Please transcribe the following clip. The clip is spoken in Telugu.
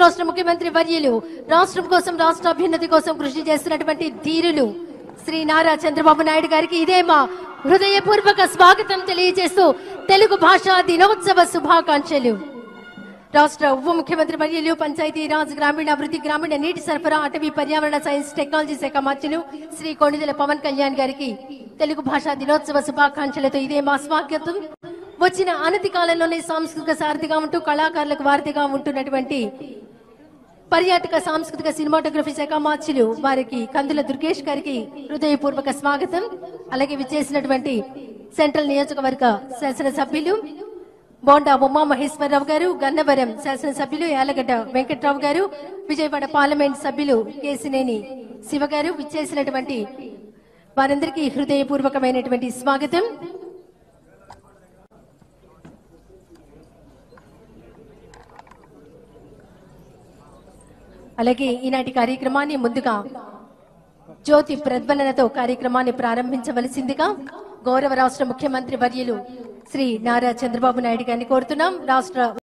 రాష్ట్ర ముఖ్యమంత్రి వర్యులు రాష్ట్రం కోసం రాష్ట్ర అభ్యున్నతి కోసం కృషి చేస్తున్నటువంటి ధీరులు శ్రీ నారా చంద్రబాబు నాయుడు గారికి ఇదే మా హృదయపూర్వక స్వాగతం తెలియజేస్తూ తెలుగు భాషా దినోత్సవ శుభాకాంక్షలు. రాష్ట్ర ఉప ముఖ్యమంత్రి వర్యులు పంచాయతీరాజ్ గ్రామీణాభివృద్ధి గ్రామీణ నీటి సరఫరా అటవీ పర్యావరణ సైన్స్ టెక్నాలజీ శాఖ మంత్రులు శ్రీ కొణిదెల పవన్ కళ్యాణ్ గారికి తెలుగు భాషా దినోత్సవ శుభాకాంక్షలతో ఇదే మా స్వాగతం. వచ్చిన అనతి కాలంలోనే సాంస్కృతిక సారథిగా ఉంటూ కళాకారులకు వారధిగా ఉంటున్నటువంటి పర్యాటక సాంస్కృతిక సినిమాటోగ్రఫీ శాఖ మార్చులు వారికి కందుల దుర్గేష్ గారికి హృదయపూర్వక స్వాగతం. అలాగే విచ్చేసినటువంటి సెంట్రల్ నియోజకవర్గ శాసనసభ్యులు బోండా ఉమా మహేశ్వరరావు గారు, గన్నవరం శాసనసభ్యులు యాలగడ్డ వెంకట్రావు గారు, విజయవాడ పార్లమెంట్ సభ్యులు కేసినేని శివ గారు విచ్చేసినటువంటి వారందరికీ హృదయపూర్వకమైనటువంటి స్వాగతం. అలాగే ఈనాటి కార్యక్రమాన్ని ముందుగా జ్యోతి ప్రజ్వలనతో కార్యక్రమాన్ని ప్రారంభించవలసిందిగా గౌరవ రాష్ట్ర ముఖ్యమంత్రి వర్యులు శ్రీ నారా చంద్రబాబు నాయుడు గారిని కోరుతున్నాం. రాష్ట్ర